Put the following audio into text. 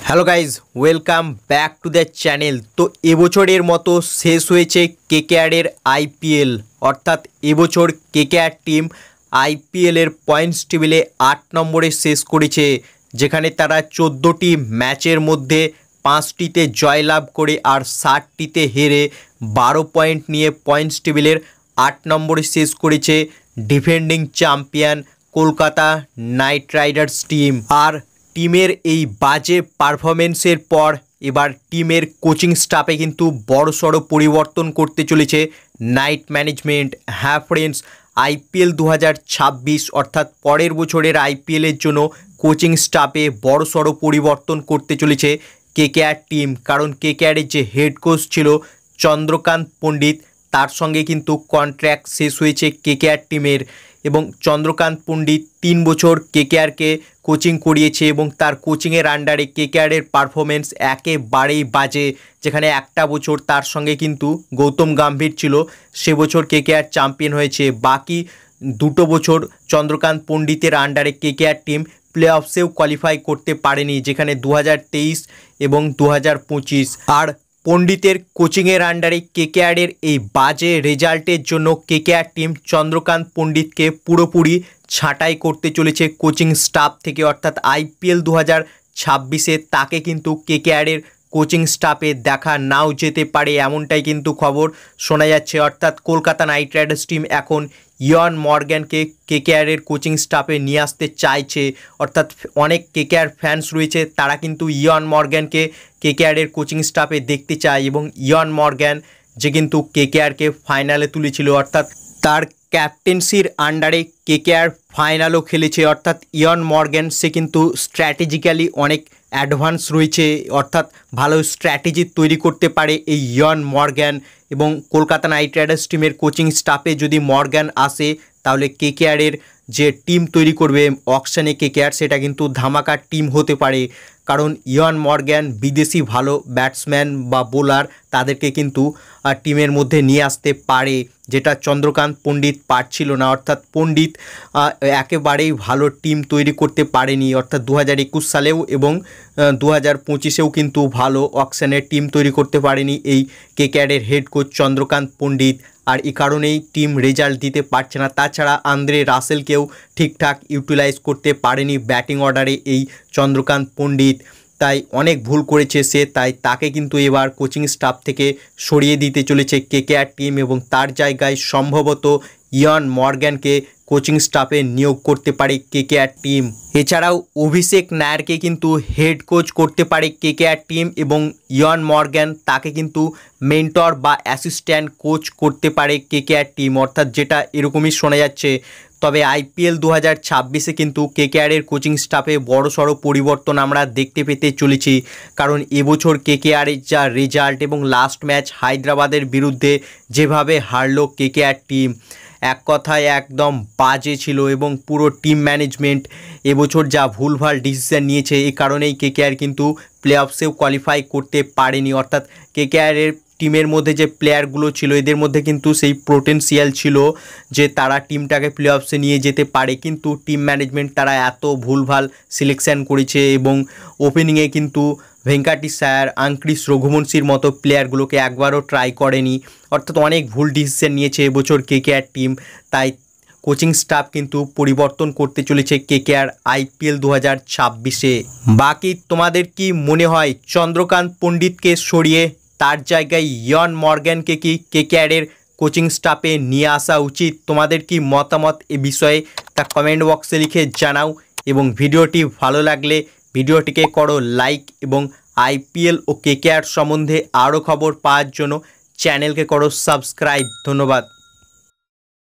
Hello guys, welcome back to the channel. তো এবছরের মতো শেষ হয়েছে কেকেআরের আইপিএল, অর্থাৎ এবছর কেকেআর টিম আইপিএলের পয়েন্টস টেবিলে 8 নম্বরে শেষ করেছে, যেখানে তারা 14টি ম্যাচের মধ্যে 5টিতে জয়লাভ করে আর 60টিতে হেরে 12 পয়েন্ট নিয়ে পয়েন্টস টেবিলের 8 নম্বরে শেষ করেছে defending champion Kolkata Knight Riders team. আর টিমের এই বাজে পারফরমেন্সের পর এবার টিমের কোচিং স্টাফে কিন্তু বড়সড় পরিবর্তন করতে চলেছে নাইট ম্যানেজমেন্ট। হ্যাঁ ফ্রেন্ডস, আইপিএল 2026 অর্থাৎ পরের বছরের আইপিএলের জন্য কোচিং স্টাফে বড়সড় পরিবর্তন করতে চলেছে কেকেআর টিম। কারণ কেকেআরের যে হেড কোচ ছিল চন্দ্রকান্ত পণ্ডিত, তার সঙ্গে কিন্তু কন্ট্র্যাক্ট শেষ হয়েছে কেকেআর টিমের, এবং চন্দ্রকান্ত পণ্ডিত 3 বছর কেকেআরকে কোচিং করিয়েছে এবং তার কোচিংয়ের আন্ডারে কেকেআরের পারফরমেন্স একেবারেই বাজে। যেখানে একটা বছর তার সঙ্গে কিন্তু গৌতম গম্ভীর ছিল, সে বছর কেকেআর চ্যাম্পিয়ন হয়েছে। বাকি 2 বছর চন্দ্রকান্ত পণ্ডিতের আন্ডারে কেকেআর টিম প্লে অফসেও কোয়ালিফাই করতে পারেনি, যেখানে 2023 এবং 2025। আর পণ্ডিতের কোচিংয়ের আন্ডারে কেকেআরের এই বাজে রেজাল্টের জন্য কেকেআর টিম চন্দ্রকান্ত পণ্ডিতকে পুরোপুরি ছাঁটাই করতে চলেছে কোচিং স্টাফ থেকে, অর্থাৎ আইপিএল 2026-এ তাকে কিন্তু কেকেআরের কোচিং স্টাফে দেখা নাও যেতে পারে, এমনটাই কিন্তু খবর শোনা যাচ্ছে। অর্থাৎ কলকাতা নাইট রাইডার্স টিম এখন ইয়ন মর্গ্যানকে কেকেআরের কোচিং স্টাফে নিয়ে আসতে চাইছে। অর্থাৎ অনেক কেকেআর ফ্যান্স রয়েছে, তারা কিন্তু ইয়ন মর্গ্যানকে কেকেআরের কোচিং স্টাফে দেখতে চায়, এবং ইয়ন মর্গ্যান যে কিন্তু কেকেআরকে ফাইনালে তুলেছিল, অর্থাৎ তার ক্যাপ্টেন্সির আন্ডারে কেকেআর ফাইনালও খেলেছে। অর্থাৎ ইয়ন মর্গ্যান সে কিন্তু স্ট্র্যাটেজিক্যালি অনেক অ্যাডভান্স রয়েছে, অর্থাৎ ভালো স্ট্র্যাটেজি তৈরি করতে পারে এই ইয়ন মর্গ্যান। এবং কলকাতা নাইট রাইডার্স টিমের কোচিং স্টাফে যদি মর্গ্যান আসে, তাহলে কেকেআরের যে টিম তৈরি করবে অকশানে কেকেআর, সেটা কিন্তু ধামাকার টিম হতে পারে। কারণ ইয়ন মর্গ্যান বিদেশি ভালো ব্যাটসম্যান বা বোলার তাদেরকে কিন্তু টিমের মধ্যে নিয়ে আসতে পারে, যেটা চন্দ্রকান্ত পণ্ডিত পারছিল না। অর্থাৎ পণ্ডিত একেবারেই ভালো টিম তৈরি করতে পারেনি, অর্থাৎ 2021 সালেও এবং 2025-এও কিন্তু ভালো অকশানের টিম তৈরি করতে পারেনি এই কেকেআরের হেড কোচ চন্দ্রকান্ত পণ্ডিত। আর এই কারণেই টিম রেজাল্ট দিতে পারছে না। তাছাড়া আন্দ্রে রাসেলকেও ঠিকঠাক ইউটিলাইজ করতে পারেনি ব্যাটিং অর্ডারে এই চন্দ্রকান্ত পণ্ডিত, তাই অনেক ভুল করেছে সে, তাই তাকে কিন্তু এবার কোচিং স্টাফ থেকে সরিয়ে দিতে চলেছে কেকেআর টিম, এবং তার জায়গায় সম্ভবত ইয়ন মর্গ্যানকে কোচিং স্টাফে নিয়োগ করতে পারে কেকেআর টিম। এছাড়াও অভিষেক নায়ারকে কিন্তু হেড কোচ করতে পারে কেকেআর টিম, এবং ইয়ন মর্গ্যান তাকে কিন্তু মেন্টর বা অ্যাসিস্ট্যান্ট কোচ করতে পারে কেকেআর টিম, অর্থাৎ যেটা এরকমই শোনা যাচ্ছে। তবে আইপিএল 2026-এ কিন্তু কেকেআরের কোচিং স্টাফে বড়সড় পরিবর্তন আমরা দেখতে পেতে চলেছি, কারণ এবছর কেকেআরের যা রেজাল্ট এবং লাস্ট ম্যাচ হায়দ্রাবাদের বিরুদ্ধে যেভাবে হারলো কেকেআর টিম, এক কথায় একদম বাজে ছিল। এবং পুরো টিম ম্যানেজমেন্ট এবছর যা ভুলভাল ডিসিশন নিয়েছে, এই কারণেই কেকেআর কিন্তু প্লে অফসেও কোয়ালিফাই করতে পারেনি। অর্থাৎ কেকেআরের টিমের মধ্যে যে প্লেয়ারগুলো ছিল, এদের মধ্যে কিন্তু সেই পোটেনশিয়াল ছিল যে তারা টিমটাকে প্লে অফসে নিয়ে যেতে পারে, কিন্তু টিম ম্যানেজমেন্ট তারা এত ভুলভাল সিলেকশান করেছে, এবং ওপেনিংয়ে কিন্তু ভেঙ্কাটেশ আয়ার, আঙ্ক্রিস রঘুবংশীর মতো প্লেয়ারগুলোকে একবারও ট্রাই করেনি। অর্থাৎ অনেক ভুল ডিসিশন নিয়েছে এবছর কেকেআর টিম, তাই কোচিং স্টাফ কিন্তু পরিবর্তন করতে চলেছে কেকেআর আইপিএল 2026-এ। বাকি তোমাদের কি মনে হয়, চন্দ্রকান্ত পণ্ডিতকে সরিয়ে তার জায়গায় ইয়ন মর্গ্যানকে কি কেকেআরের কোচিং স্টাফে নিয়ে আসা উচিত? তোমাদের কি মতামত এ বিষয়ে তা কমেন্ট বক্সে লিখে জানাও, এবং ভিডিওটি ভালো লাগলে ভিডিওটিকে করো লাইক, এবং আইপিএল ও কেকেআর সম্বন্ধে আরও খবর পাওয়ার জন্য চ্যানেলকে করো সাবস্ক্রাইব। ধন্যবাদ।